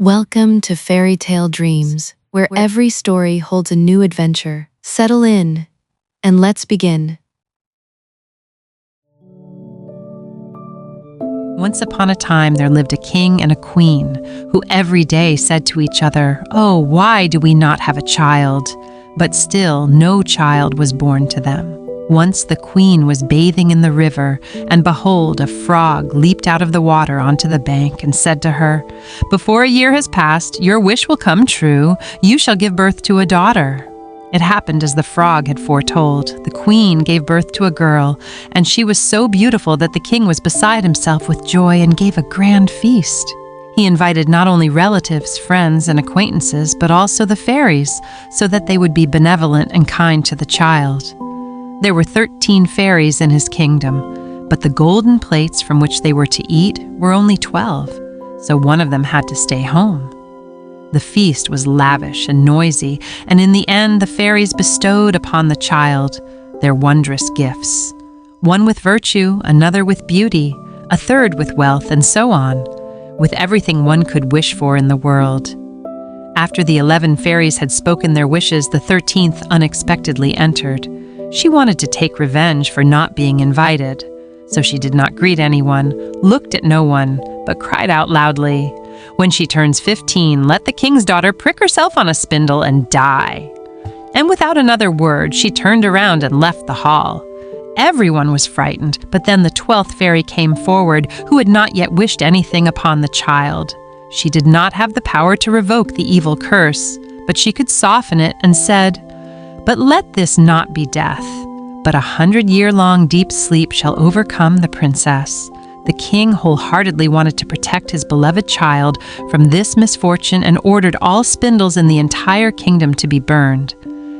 Welcome to Fairy Tale Dreams, where every story holds a new adventure. Settle in, and let's begin. Once upon a time there lived a king and a queen who every day said to each other, "Oh, why do we not have a child?" But still no child was born to them. Once the queen was bathing in the river, and behold, a frog leaped out of the water onto the bank and said to her, "Before a year has passed, your wish will come true. You shall give birth to a daughter." It happened as the frog had foretold. The queen gave birth to a girl, and she was so beautiful that the king was beside himself with joy and gave a grand feast. He invited not only relatives, friends, and acquaintances, but also the fairies, so that they would be benevolent and kind to the child. There were 13 fairies in his kingdom, but the golden plates from which they were to eat were only 12, so one of them had to stay home. The feast was lavish and noisy, and in the end the fairies bestowed upon the child their wondrous gifts. One with virtue, another with beauty, a third with wealth, and so on, with everything one could wish for in the world. After the 11 fairies had spoken their wishes, the 13th unexpectedly entered. She wanted to take revenge for not being invited, so she did not greet anyone, looked at no one, but cried out loudly, "When she turns 15, let the king's daughter prick herself on a spindle and die." And without another word, she turned around and left the hall. Everyone was frightened, but then the 12th fairy came forward, who had not yet wished anything upon the child. She did not have the power to revoke the evil curse, but she could soften it and said, "But let this not be death, but 100-year-long deep sleep shall overcome the princess." The king wholeheartedly wanted to protect his beloved child from this misfortune and ordered all spindles in the entire kingdom to be burned.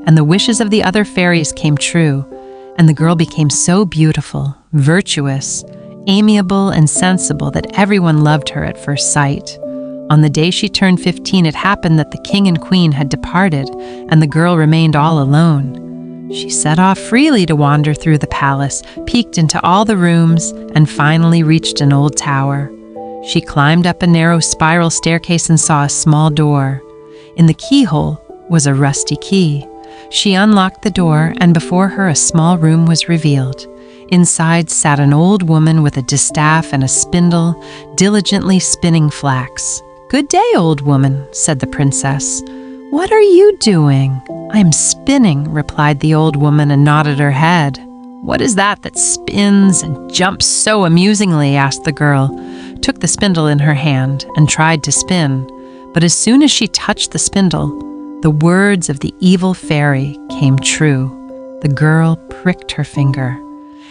And the wishes of the other fairies came true, and the girl became so beautiful, virtuous, amiable, and sensible that everyone loved her at first sight. On the day she turned 15, it happened that the king and queen had departed, and the girl remained all alone. She set off freely to wander through the palace, peeked into all the rooms, and finally reached an old tower. She climbed up a narrow spiral staircase and saw a small door. In the keyhole was a rusty key. She unlocked the door, and before her a small room was revealed. Inside sat an old woman with a distaff and a spindle, diligently spinning flax. "Good day, old woman," said the princess. "What are you doing?" "I am spinning," replied the old woman and nodded her head. "What is that spins and jumps so amusingly?" asked the girl, took the spindle in her hand, and tried to spin. But as soon as she touched the spindle, the words of the evil fairy came true. The girl pricked her finger,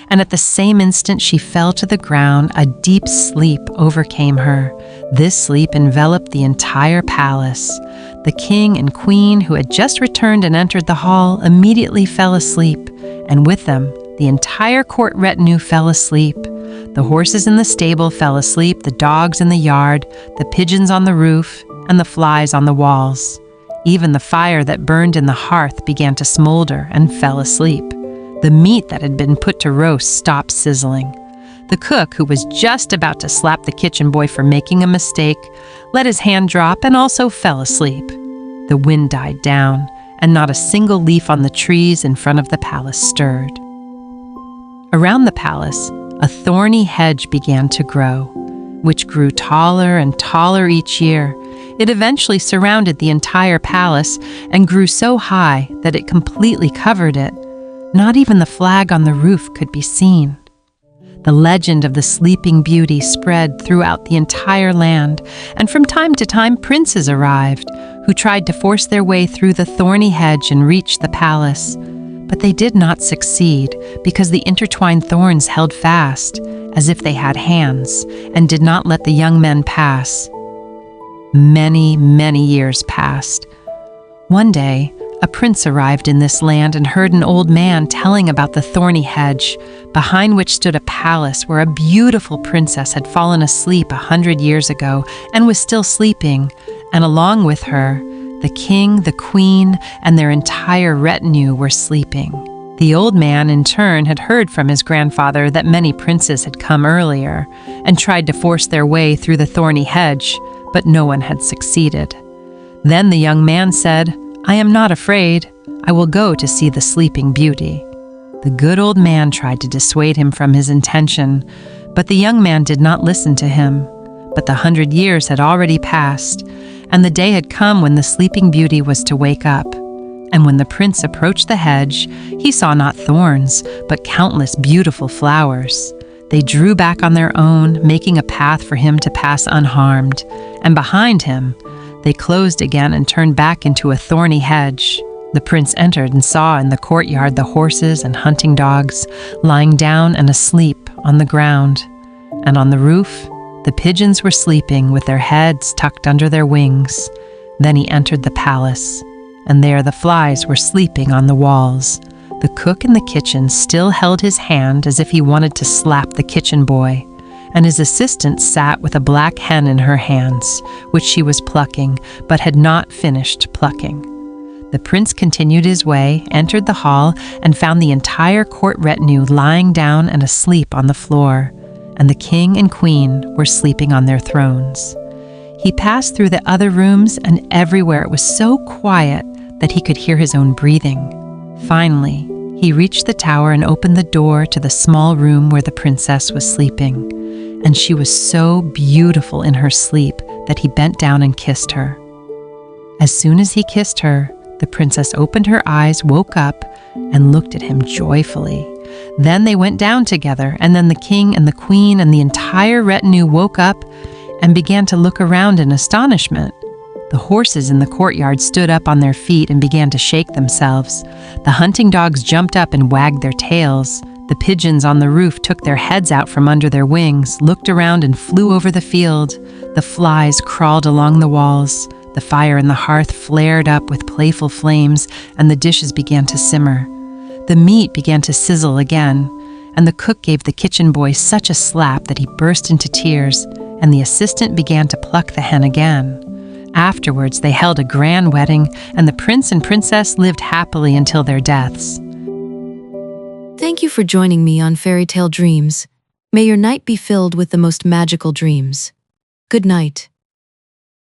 and at the same instant she fell to the ground. A deep sleep overcame her. This sleep enveloped the entire palace. The king and queen, who had just returned and entered the hall, immediately fell asleep, and with them, the entire court retinue fell asleep. The horses in the stable fell asleep, the dogs in the yard, the pigeons on the roof, and the flies on the walls. Even the fire that burned in the hearth began to smolder and fell asleep. The meat that had been put to roast stopped sizzling. The cook, who was just about to slap the kitchen boy for making a mistake, let his hand drop and also fell asleep. The wind died down, and not a single leaf on the trees in front of the palace stirred. Around the palace, a thorny hedge began to grow, which grew taller and taller each year. It eventually surrounded the entire palace and grew so high that it completely covered it. Not even the flag on the roof could be seen. The legend of the Sleeping Beauty spread throughout the entire land, and from time to time princes arrived, who tried to force their way through the thorny hedge and reach the palace. But they did not succeed, because the intertwined thorns held fast, as if they had hands, and did not let the young men pass. Many, many years passed. One day, a prince arrived in this land and heard an old man telling about the thorny hedge, behind which stood a palace where a beautiful princess had fallen asleep 100 years ago and was still sleeping, and along with her, the king, the queen, and their entire retinue were sleeping. The old man, in turn, had heard from his grandfather that many princes had come earlier and tried to force their way through the thorny hedge, but no one had succeeded. Then the young man said, "I am not afraid. I will go to see the Sleeping Beauty." The good old man tried to dissuade him from his intention, but the young man did not listen to him. But the 100 years had already passed, and the day had come when the Sleeping Beauty was to wake up. And when the prince approached the hedge, he saw not thorns, but countless beautiful flowers. They drew back on their own, making a path for him to pass unharmed, and behind him, they closed again and turned back into a thorny hedge. The prince entered and saw in the courtyard the horses and hunting dogs lying down and asleep on the ground, and on the roof, the pigeons were sleeping with their heads tucked under their wings. Then he entered the palace, and there the flies were sleeping on the walls. The cook in the kitchen still held his hand as if he wanted to slap the kitchen boy, and his assistant sat with a black hen in her hands, which she was plucking, but had not finished plucking. The prince continued his way, entered the hall, and found the entire court retinue lying down and asleep on the floor, and the king and queen were sleeping on their thrones. He passed through the other rooms, and everywhere it was so quiet that he could hear his own breathing. Finally, he reached the tower and opened the door to the small room where the princess was sleeping, and she was so beautiful in her sleep that he bent down and kissed her. As soon as he kissed her, the princess opened her eyes, woke up, and looked at him joyfully. Then they went down together, and then the king and the queen and the entire retinue woke up and began to look around in astonishment. The horses in the courtyard stood up on their feet and began to shake themselves. The hunting dogs jumped up and wagged their tails. The pigeons on the roof took their heads out from under their wings, looked around and flew over the field. The flies crawled along the walls. The fire in the hearth flared up with playful flames, and the dishes began to simmer. The meat began to sizzle again, and the cook gave the kitchen boy such a slap that he burst into tears, and the assistant began to pluck the hen again. Afterwards, they held a grand wedding, and the prince and princess lived happily until their deaths. Thank you for joining me on Fairy Tale Dreams. May your night be filled with the most magical dreams. Good night.